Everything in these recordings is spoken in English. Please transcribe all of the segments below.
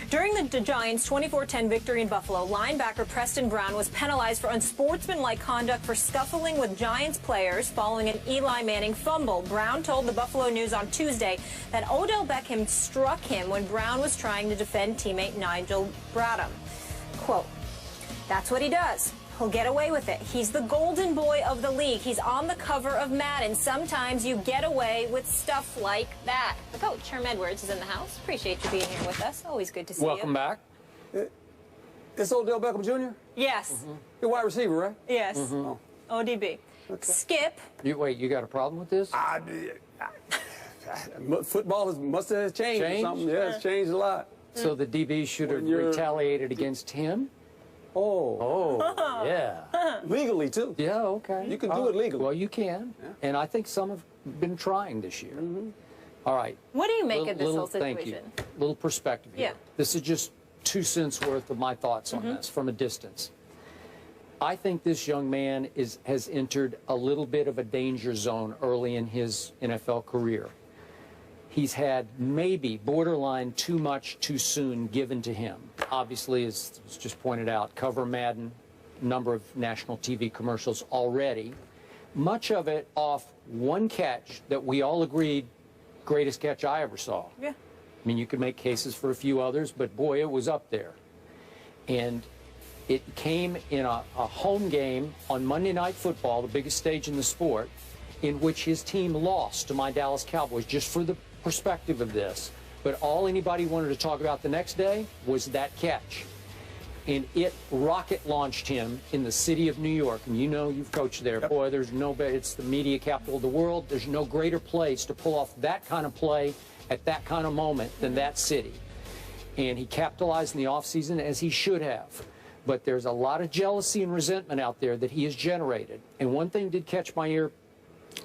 During the Giants' 24-10 victory in Buffalo, linebacker Preston Brown was penalized for unsportsmanlike conduct for scuffling with Giants players following an Eli Manning fumble. Brown told the Buffalo News on Tuesday that Odell Beckham struck him when Brown was trying to defend teammate Nigel Bradham. Quote, "That's what he does. He'll get away with it. He's the golden boy of the league. He's on the cover of Madden. Sometimes you get away with stuff like that." The coach, Herm Edwards, is in the house. Appreciate you being here with us. Always good to see you. Welcome back. It's Odell Beckham Jr.? Yes. You're wide receiver, right? Yes. ODB. Okay. Skip. Wait, you got a problem with this? Football must have changed or something. Yeah, it's changed a lot. So the DB should have retaliated against him? Oh, yeah. Legally, too. Yeah, okay. You can do it legally. Well, you can. Yeah. And I think some have been trying this year. All right. What do you make of this whole situation? Thank you. Little perspective here. Yeah. This is just 2 cents worth of my thoughts on this from a distance. I think this young man has entered a little bit of a danger zone early in his NFL career. He's had maybe borderline too much too soon given to him. Obviously, as was just pointed out, cover Madden, number of national TV commercials already. Much of it off one catch that we all agreed, greatest catch I ever saw. Yeah. I mean, you could make cases for a few others, but boy, it was up there. And it came in a home game on Monday Night Football, the biggest stage in the sport, in which his team lost to my Dallas Cowboys, just for the perspective of this. But all anybody wanted to talk about the next day was that catch. And it rocket launched him in the city of New York. And you know, you've coached there. Yep. Boy, there's no better. It's the media capital of the world. There's no greater place to pull off that kind of play at that kind of moment than that city. And he capitalized in the offseason as he should have. But there's a lot of jealousy and resentment out there that he has generated. And one thing did catch my ear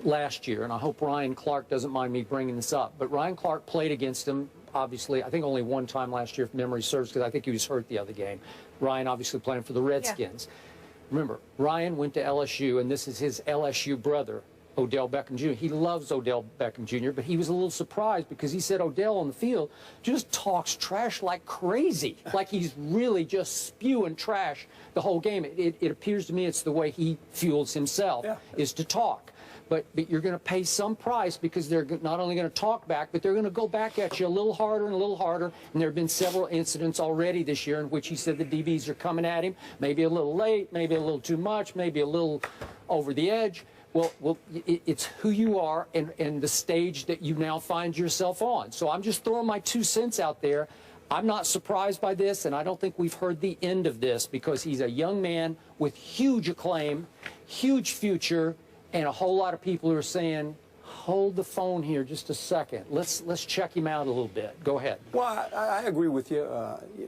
last year, and I hope Ryan Clark doesn't mind me bringing this up, but Ryan Clark played against him, obviously, I think only one time last year, if memory serves, because I think he was hurt the other game. Ryan obviously playing for the Redskins. Yeah. Remember, Ryan went to LSU, and this is his LSU brother, Odell Beckham Jr. He loves Odell Beckham Jr., but he was a little surprised because he said Odell on the field just talks trash like crazy, like he's really just spewing trash the whole game. It appears to me it's the way he fuels himself, is to talk. But you're going to pay some price because they're not only going to talk back, but they're going to go back at you a little harder and a little harder. And there have been several incidents already this year in which he said the DBs are coming at him, maybe a little late, maybe a little too much, maybe a little over the edge. Well, it's who you are and the stage that you now find yourself on. So I'm just throwing my 2 cents out there. I'm not surprised by this, and I don't think we've heard the end of this because he's a young man with huge acclaim, huge future, and a whole lot of people are saying, hold the phone here just a second. Let's check him out a little bit. Go ahead. Well, I agree with you.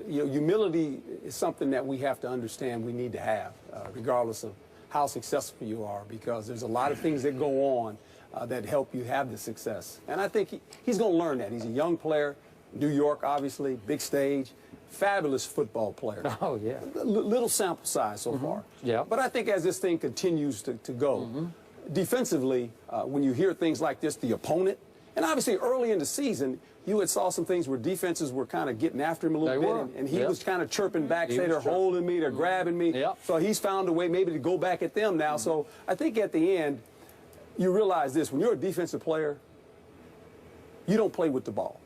Humility is something that we have to understand we need to have, regardless of how successful you are, because there's a lot of things that go on that help you have the success. And I think he's going to learn that. He's a young player, New York, obviously, big stage, fabulous football player. Oh, yeah. Little sample size so far. Yeah. But I think as this thing continues to go, defensively, when you hear things like this, the opponent, and obviously early in the season, you had saw some things where defenses were kind of getting after him a little bit, and he was kind of chirping back, say they're holding me, they're grabbing me. So he's found a way maybe to go back at them now. So I think at the end, you realize this, when you're a defensive player, you don't play with the ball.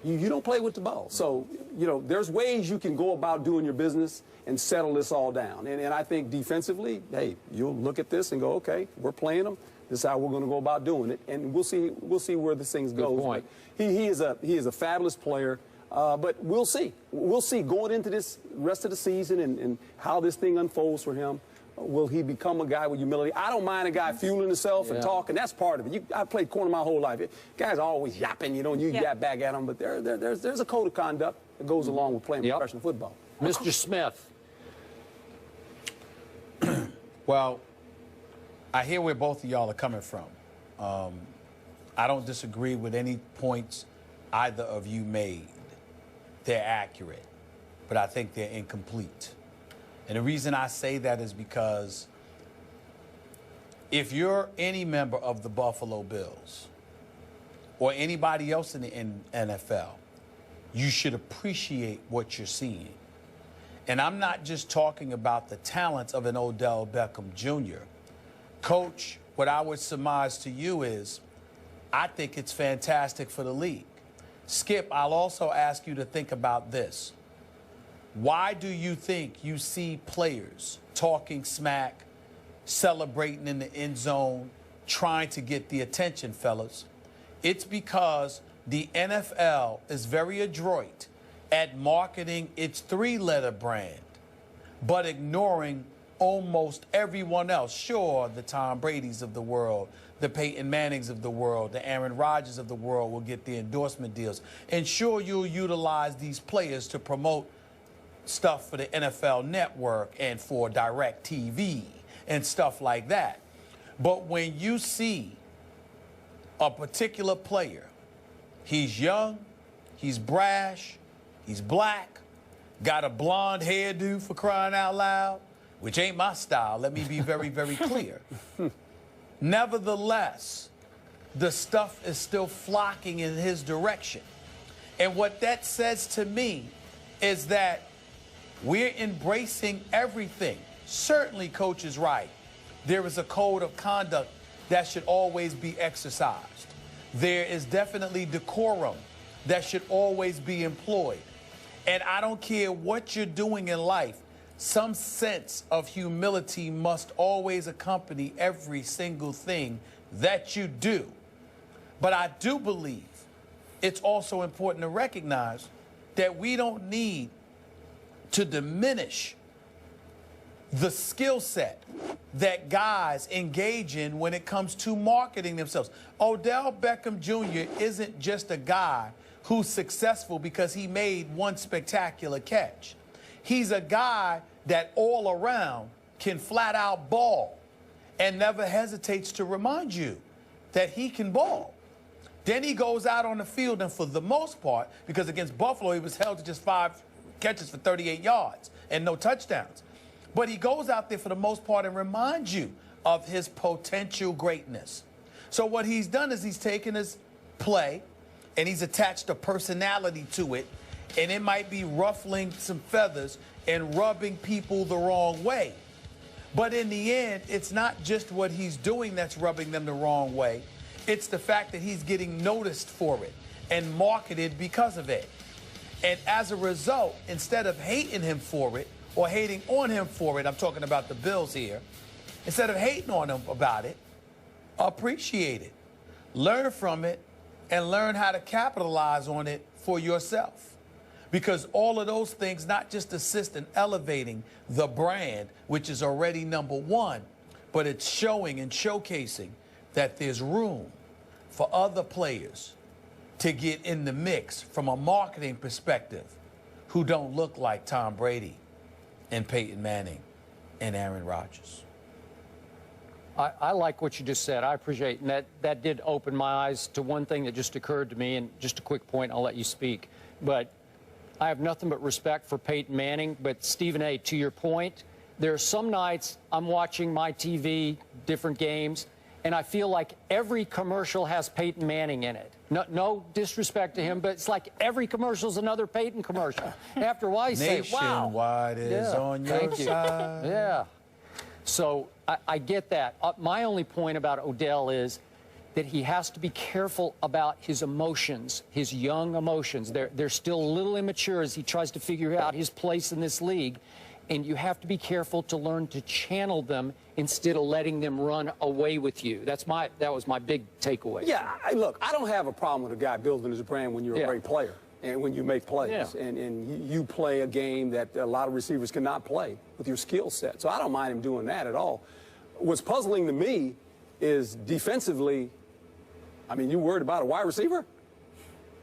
You don't play with the ball. So, you know, there's ways you can go about doing your business and settle this all down. And I think defensively, hey, you'll look at this and go, okay, we're playing them. This is how we're going to go about doing it, and we'll see where this thing goes. He is a fabulous player, but we'll see. We'll see going into this rest of the season and how this thing unfolds for him. Will he become a guy with humility? I don't mind a guy fueling himself and talking. That's part of it. I played corner my whole life. Guys are always yapping, you know, and you yap back at them. But there's a code of conduct that goes along with playing professional football. Mr. Smith. Well, I hear where both of y'all are coming from. I don't disagree with any points either of you made. They're accurate, but I think they're incomplete. And the reason I say that is because if you're any member of the Buffalo Bills or anybody else in the NFL, you should appreciate what you're seeing. And I'm not just talking about the talents of an Odell Beckham Jr. Coach, what I would surmise to you is, I think it's fantastic for the league. Skip, I'll also ask you to think about this. Why do you think you see players talking smack, celebrating in the end zone, trying to get the attention, fellas? It's because the NFL is very adroit at marketing its three-letter brand, but ignoring almost everyone else. Sure, the Tom Brady's of the world, the Peyton Mannings of the world, the Aaron Rodgers of the world will get the endorsement deals. And sure, you'll utilize these players to promote stuff for the NFL Network and for Direct TV and stuff like that. But when you see a particular player, he's young, he's brash, he's black, got a blonde hairdo for crying out loud, which ain't my style, let me be very, very clear. Nevertheless, the stuff is still flocking in his direction. And what that says to me is that we're embracing everything. Certainly, Coach is right. There is a code of conduct that should always be exercised. There is definitely decorum that should always be employed. And I don't care what you're doing in life, some sense of humility must always accompany every single thing that you do. But I do believe it's also important to recognize that we don't need to diminish the skill set that guys engage in when it comes to marketing themselves. Odell Beckham Jr. isn't just a guy who's successful because he made one spectacular catch. He's a guy that all around can flat out ball and never hesitates to remind you that he can ball. Then he goes out on the field, and for the most part, because against Buffalo he was held to just 5 catches for 38 yards and no touchdowns. But he goes out there for the most part and reminds you of his potential greatness. So what he's done is he's taken his play and he's attached a personality to it, and it might be ruffling some feathers and rubbing people the wrong way. But in the end, it's not just what he's doing that's rubbing them the wrong way. It's the fact that he's getting noticed for it and marketed because of it. And as a result, instead of hating him for it or hating on him for it, I'm talking about the Bills here, instead of hating on him about it, appreciate it, learn from it, and learn how to capitalize on it for yourself. Because all of those things not just assist in elevating the brand, which is already #1, but it's showing and showcasing that there's room for other players to get in the mix from a marketing perspective who don't look like Tom Brady and Peyton Manning and Aaron Rodgers. I like what you just said. I appreciate it. And that did open my eyes to one thing that just occurred to me. And just a quick point, I'll let you speak. But I have nothing but respect for Peyton Manning. But Stephen A., to your point, there are some nights I'm watching my TV, different games, and I feel like every commercial has Peyton Manning in it. No disrespect to him, but it's like every commercial is another Peyton commercial. After a while, you say, wow. Nationwide is on your side. Yeah. So I get that. My only point about Odell is that he has to be careful about his emotions, his young emotions. They're still a little immature as he tries to figure out his place in this league. And you have to be careful to learn to channel them instead of letting them run away with you. That was my big takeaway. Yeah, look, I don't have a problem with a guy building his brand when you're a great player and when you make plays. Yeah. And you play a game that a lot of receivers cannot play with your skill set. So I don't mind him doing that at all. What's puzzling to me is defensively, I mean, you worried about a wide receiver?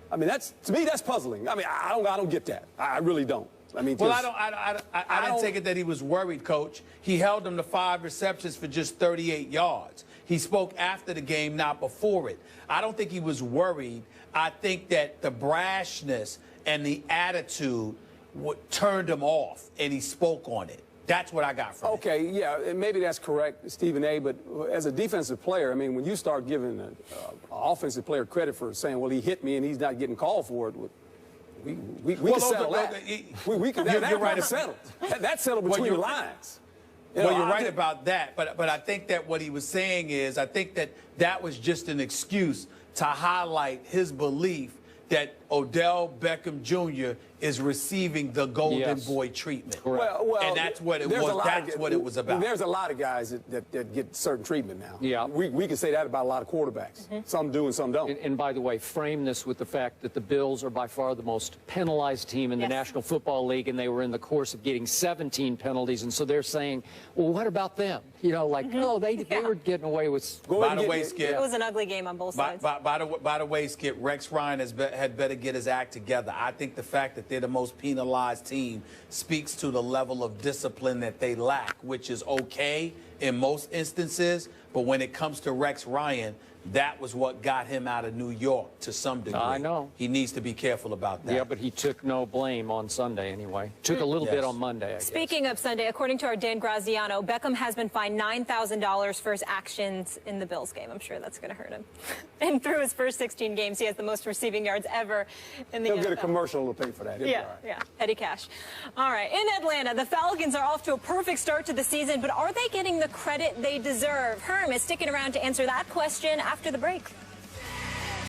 I mean, to me, that's puzzling. I mean, I don't get that. I really don't. I mean, well, I didn't take it that he was worried, Coach. He held him to 5 receptions for just 38 yards. He spoke after the game, not before it. I don't think he was worried. I think that the brashness and the attitude turned him off, and he spoke on it. That's what I got from it. Okay, yeah, and maybe that's correct, Stephen A., but as a defensive player, I mean, when you start giving an offensive player credit for saying, well, he hit me and he's not getting called for it, We can settle that. You're right. Settled. That's settled between the lines. Well, you're right about that, but I think that what he was saying is, I think that was just an excuse to highlight his belief that Odell Beckham Jr. is receiving the golden boy treatment. Well, and that's what it was. That's what it was about. There's a lot of guys that get certain treatment now. Yeah. We can say that about a lot of quarterbacks. Some do and some don't. And by the way, frame this with the fact that the Bills are by far the most penalized team in the National Football League, and they were in the course of getting 17 penalties, and so they're saying, well, what about them? You know, like, no, they were getting away with. By the way, Skip, it was an ugly game on both sides. By the way, Skip, Rex Ryan had better get his act together. I think the fact that they're the most penalized team speaks to the level of discipline that they lack, which is okay in most instances. But when it comes to Rex Ryan, that was what got him out of New York to some degree. I know. He needs to be careful about that. Yeah, but he took no blame on Sunday anyway. Took a little bit on Monday, I guess. Speaking of Sunday, according to our Dan Graziano, Beckham has been fined $9,000 for his actions in the Bills game. I'm sure that's going to hurt him. And through his first 16 games, he has the most receiving yards ever in the NFL. He'll get a commercial to pay for that. Yeah. Petty cash. All right. In Atlanta, the Falcons are off to a perfect start to the season, but are they getting the credit they deserve? Herm is sticking around to answer that question after the break.